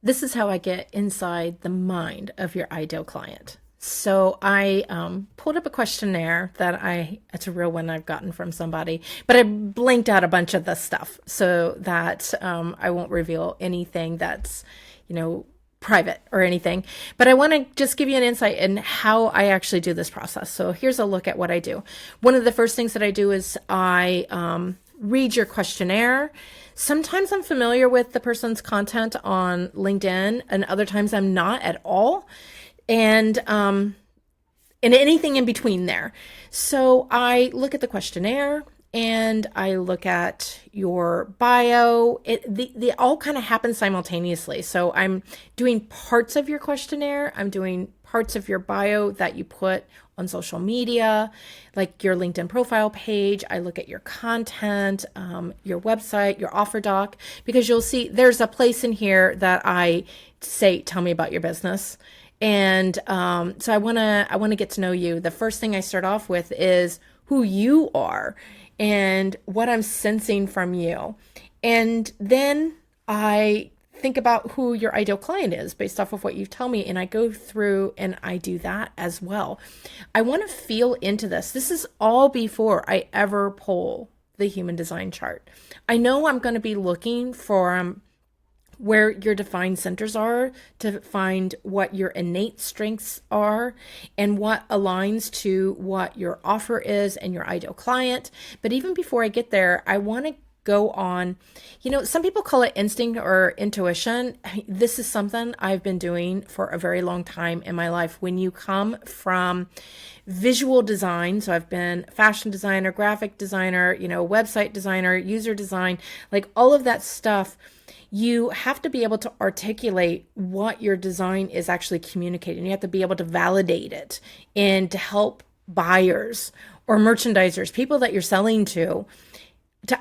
This is how I get inside the mind of your ideal client. So I pulled up a questionnaire it's a real one I've gotten from somebody, but I blanked out a bunch of the stuff so that I won't reveal anything that's, you know, private or anything. But I want to just give you an insight in how I actually do this process. So here's a look at what I do. One of the first things that I do is I read your questionnaire. Sometimes I'm familiar with the person's content on LinkedIn, and other times I'm not at all. And anything in between there. So I look at the questionnaire and I look at your bio. They all kind of happen simultaneously. So I'm doing parts of your questionnaire. I'm doing parts of your bio that you put on social media, like your LinkedIn profile page. I look at your content, your website, your offer doc, because you'll see there's a place in here that I say, tell me about your business. And so I wanna get to know you. The first thing I start off with is who you are and what I'm sensing from you. And then I think about who your ideal client is based off of what you tell me. And I go through and I do that as well. I want to feel into this. This is all before I ever pull the human design chart. I know I'm going to be looking for where your defined centers are to find what your innate strengths are and what aligns to what your offer is and your ideal client. But even before I get there, I want to go on, some people call it instinct or intuition. This is something I've been doing for a very long time in my life. When you come from visual design, so I've been fashion designer, graphic designer, website designer, user design, like all of that stuff, you have to be able to articulate what your design is actually communicating. You have to be able to validate it and to help buyers or merchandisers, people that you're selling to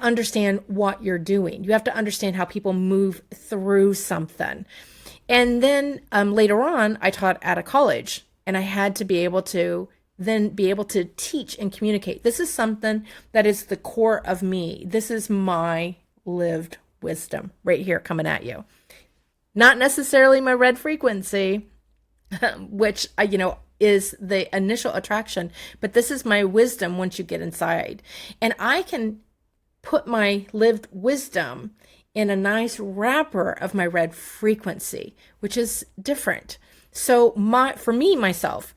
understand what you're doing. You have to understand how people move through something. And then later on, I taught at a college, and I had to be able to teach and communicate. This is something that is the core of me. This is my lived wisdom right here coming at you. Not necessarily my red frequency, which, is the initial attraction, but this is my wisdom once you get inside. And I can put my lived wisdom in a nice wrapper of my red frequency, which is different. So for me, myself,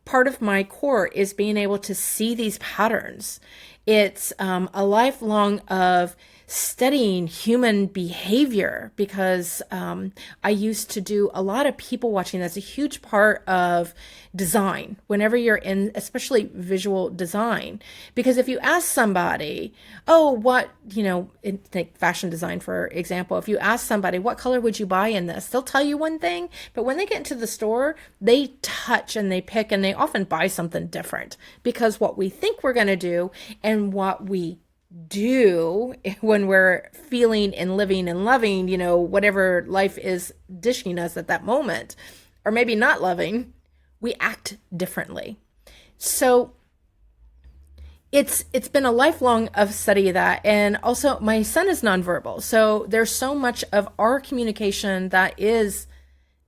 part of my core is being able to see these patterns. It's a lifelong of studying human behavior because I used to do a lot of people watching. That's a huge part of design whenever you're in, especially visual design. Because if you ask somebody, take fashion design, for example, if you ask somebody, what color would you buy in this? They'll tell you one thing, but when they get into the store, they touch and they pick and they often buy something different because what we think we're going to do and what we do when we're feeling and living and loving, whatever life is dishing us at that moment, or maybe not loving, we act differently. So it's been a lifelong of study of that. And also my son is nonverbal. So there's so much of our communication that does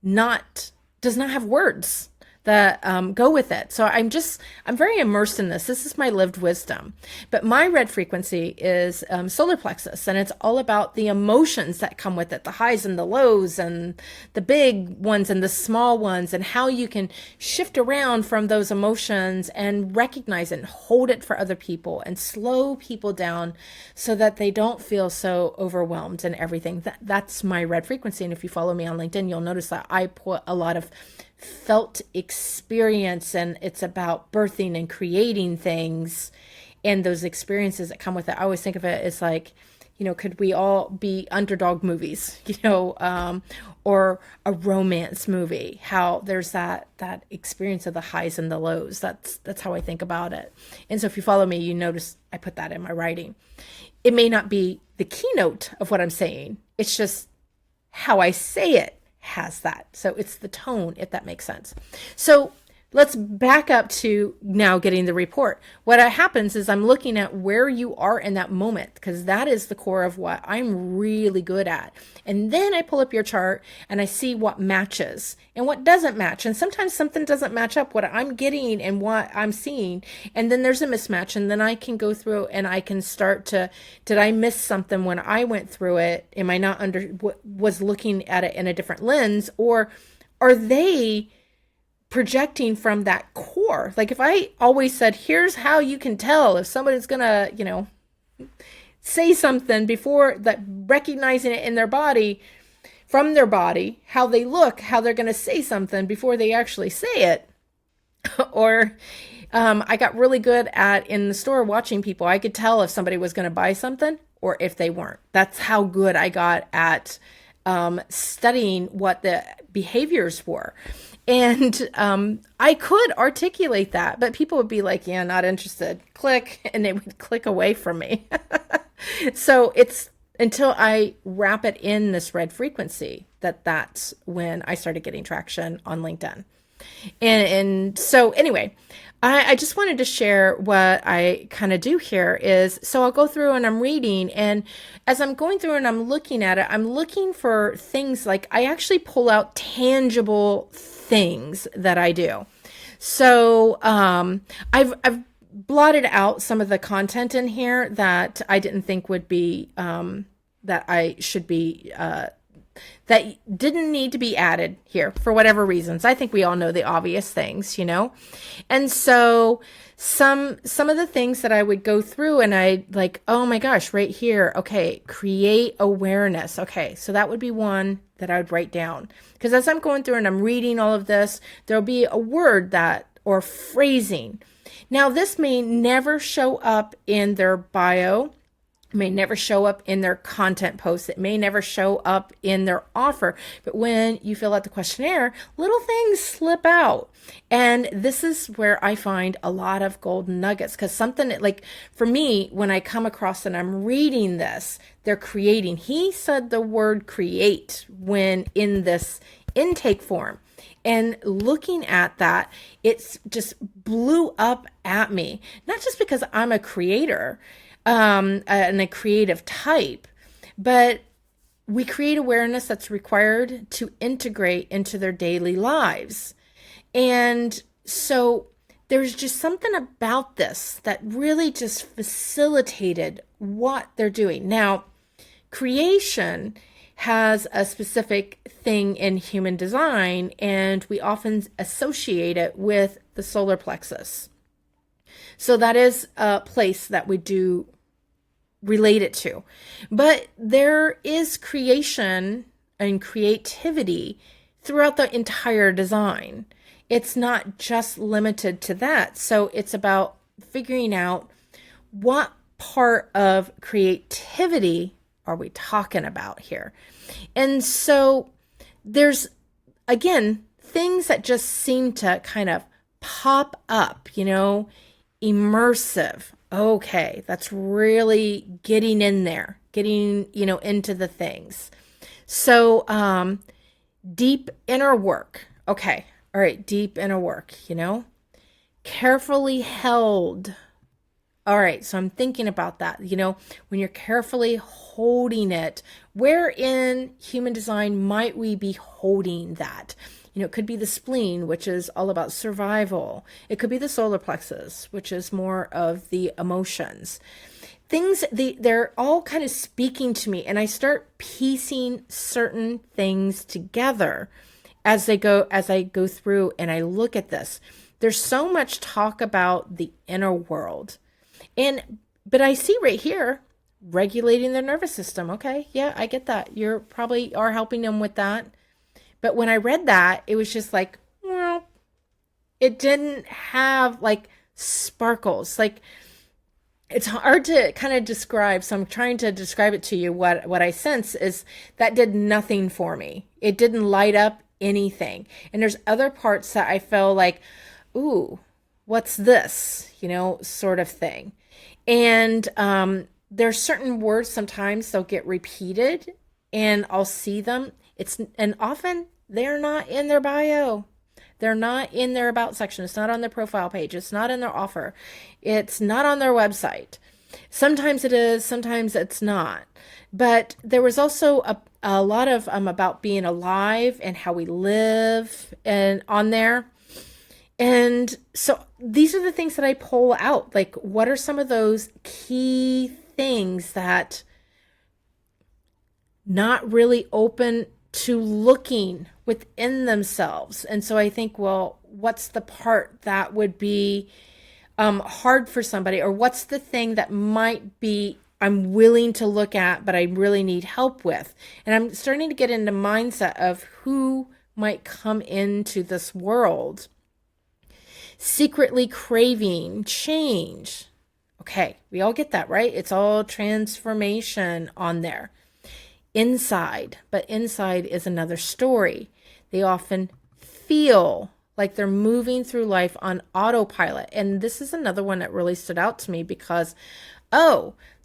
not have words that go with it. So I'm very immersed in this. This is my lived wisdom. But my red frequency is solar plexus, and it's all about the emotions that come with it, the highs and the lows and the big ones and the small ones, and how you can shift around from those emotions and recognize it and hold it for other people and slow people down so that they don't feel so overwhelmed and everything. That's my red frequency. And if you follow me on LinkedIn, you'll notice that I put a lot of felt experience, and it's about birthing and creating things and those experiences that come with it. I always think of it as like, could we all be underdog movies, or a romance movie, how there's that experience of the highs and the lows. That's how I think about it. And so if you follow me, you notice I put that in my writing. It may not be the keynote of what I'm saying. It's just how I say it has that. So it's the tone, if that makes sense. So let's back up to now getting the report. What happens is I'm looking at where you are in that moment, because that is the core of what I'm really good at. And then I pull up your chart and I see what matches and what doesn't match. And sometimes something doesn't match up what I'm getting and what I'm seeing. And then there's a mismatch. And then I can go through and I can start to, did I miss something when I went through it? Am I not was looking at it in a different lens? Or are they projecting from that core? Like if I always said, here's how you can tell if somebody's gonna, say something before that, recognizing it in their body, from their body, how they look, how they're gonna say something before they actually say it. Or I got really good at in the store watching people. I could tell if somebody was gonna buy something or if they weren't. That's how good I got at studying what the behaviors were. And I could articulate that, but people would be like, yeah, not interested. Click, and they would click away from me. So it's until I wrap it in this red frequency that's when I started getting traction on LinkedIn. And so anyway, I just wanted to share what I kind of do here is, so I'll go through and I'm reading, and as I'm going through and I'm looking at it, I'm looking for things like I actually pull out tangible things that I do. So I've blotted out some of the content in here that I didn't think would be that I should be that didn't need to be added here for whatever reasons. I think we all know the obvious things, And so some of the things that I would go through and I like, oh my gosh, right here. Okay. Create awareness. Okay. So that would be one that I would write down, because as I'm going through and I'm reading all of this, there'll be a word or phrasing. Now this may never show up in their bio, may never show up in their content posts. It may never show up in their offer. But when you fill out the questionnaire, little things slip out. And this is where I find a lot of golden nuggets, because something like for me, when I come across and I'm reading this, they're creating. He said the word create when in this intake form. And looking at that, it's just blew up at me. Not just because I'm a creator, and a creative type, but we create awareness that's required to integrate into their daily lives. And so there's just something about this that really just facilitated what they're doing. Now, creation has a specific thing in human design, and we often associate it with the solar plexus. So that is a place that we do relate it to. But there is creation and creativity throughout the entire design. It's not just limited to that. So it's about figuring out what part of creativity are we talking about here. And so there's, again, things that just seem to kind of pop up, immersive. Okay, that's really getting in there, getting, into the things. So, deep inner work. Okay. All right. Deep inner work, carefully held. All right. So I'm thinking about that, when you're carefully holding it, where in human design might we be holding that? It could be the spleen, which is all about survival. It could be the solar plexus, which is more of the emotions. They're all kind of speaking to me, and I start piecing certain things together as I go through and I look at this. There's so much talk about the inner world. But I see right here, regulating their nervous system. Okay, yeah, I get that. You're probably are helping them with that. But when I read that, it was just like, well, it didn't have like sparkles. Like, it's hard to kind of describe. So I'm trying to describe it to you. What I sense is that did nothing for me. It didn't light up anything. And there's other parts that I felt like, ooh, what's this? Sort of thing. And there's certain words sometimes they'll get repeated and I'll see them. And often they're not in their bio. They're not in their about section. It's not on their profile page. It's not in their offer. It's not on their website. Sometimes it is, sometimes it's not. But there was also a lot of about being alive and how we live and on there. And so these are the things that I pull out. Like, what are some of those key things that not really open to looking within themselves? And so I think, well, what's the part that would be hard for somebody, or what's the thing that might be I'm willing to look at, but I really need help with? And I'm starting to get into mindset of who might come into this world secretly craving change. Okay, we all get that, right? It's all transformation on there. Inside, but inside is another story. They often feel like they're moving through life on autopilot. And this is another one that really stood out to me because,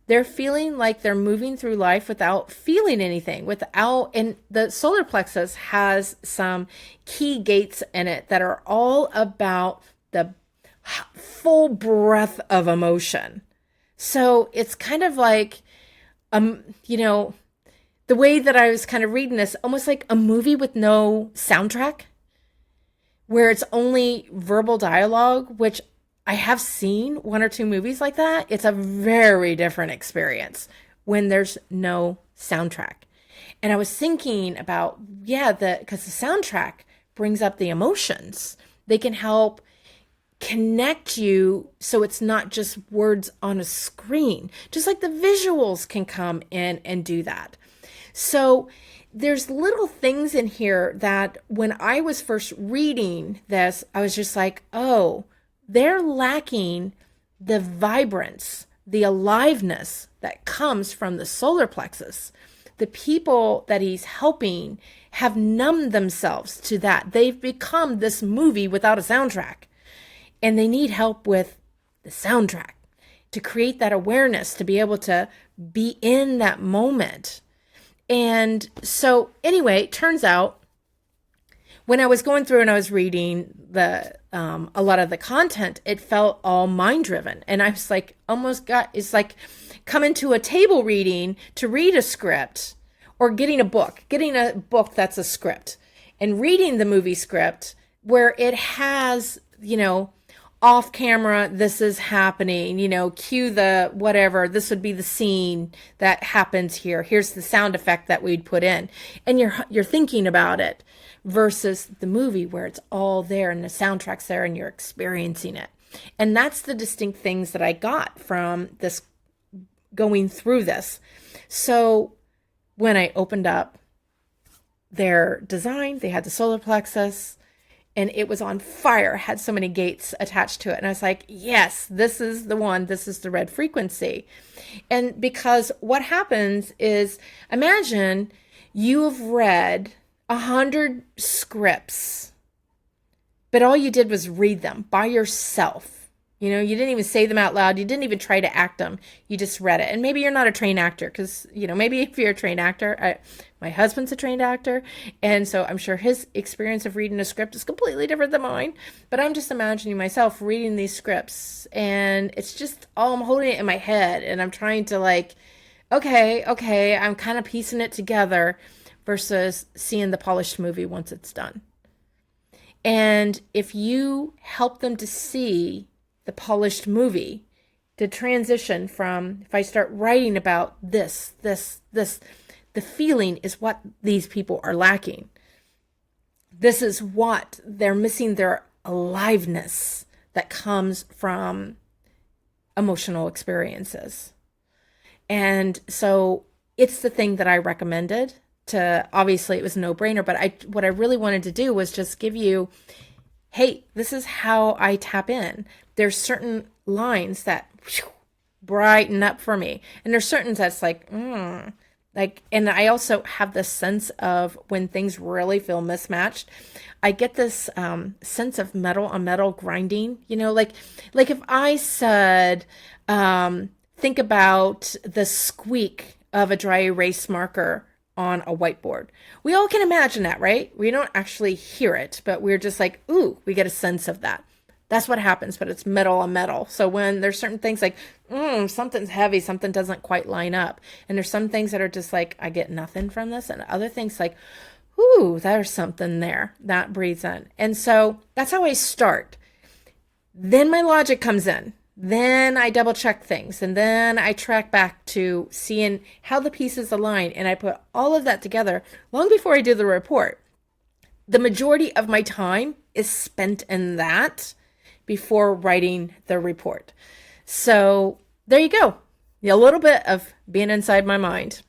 they're feeling like they're moving through life without feeling anything, and the solar plexus has some key gates in it that are all about the full breath of emotion. So it's kind of like, the way that I was kind of reading this, almost like a movie with no soundtrack, where it's only verbal dialogue, which I have seen one or two movies like that. It's a very different experience when there's no soundtrack. And I was thinking about, because the soundtrack brings up the emotions. They can help connect you so it's not just words on a screen, just like the visuals can come in and do that. So there's little things in here that when I was first reading this, I was just like, they're lacking the vibrance, the aliveness that comes from the solar plexus. The people that he's helping have numbed themselves to that. They've become this movie without a soundtrack, and they need help with the soundtrack to create that awareness, to be able to be in that moment. And so anyway, it turns out when I was going through and I was reading a lot of the content, it felt all mind driven. And I was like, it's like coming to a table reading to read a script, or getting a book that's a script, and reading the movie script where it has, off camera, this is happening, cue the whatever, this would be the scene that happens here. Here's the sound effect that we'd put in. And you're thinking about it, versus the movie where it's all there and the soundtrack's there and you're experiencing it. And that's the distinct things that I got from this, going through this. So when I opened up their design, they had the solar plexus, and it was on fire, had so many gates attached to it. And I was like, yes, this is the one, this is the red frequency. And because what happens is, imagine you have read 100 scripts, but all you did was read them by yourself. You didn't even say them out loud. You didn't even try to act them. You just read it. And maybe you're not a trained actor, because, maybe if you're a trained actor, my husband's a trained actor. And so I'm sure his experience of reading a script is completely different than mine. But I'm just imagining myself reading these scripts, and it's just I'm holding it in my head, and I'm trying to okay, I'm kind of piecing it together, versus seeing the polished movie once it's done. And if you help them to see the polished movie, to transition from, if I start writing about this, the feeling is what these people are lacking. This is what they're missing, their aliveness that comes from emotional experiences. And so it's the thing that I recommended. Obviously it was a no-brainer, but what I really wanted to do was just give you, hey, this is how I tap in. There's certain lines that brighten up for me, and there's certain that's and I also have this sense of when things really feel mismatched, I get this sense of metal on metal grinding, like if I said, think about the squeak of a dry erase marker on a whiteboard. We all can imagine that, right? We don't actually hear it, but we're just like, ooh, we get a sense of that. That's what happens, but it's metal on metal. So when there's certain things like, something's heavy, something doesn't quite line up. And there's some things that are just like, I get nothing from this. And other things like, ooh, there's something there that breathes in. And so that's how I start. Then my logic comes in. Then I double check things. And then I track back to seeing how the pieces align. And I put all of that together long before I do the report. The majority of my time is spent in that before writing the report. So there you go. A little bit of being inside my mind.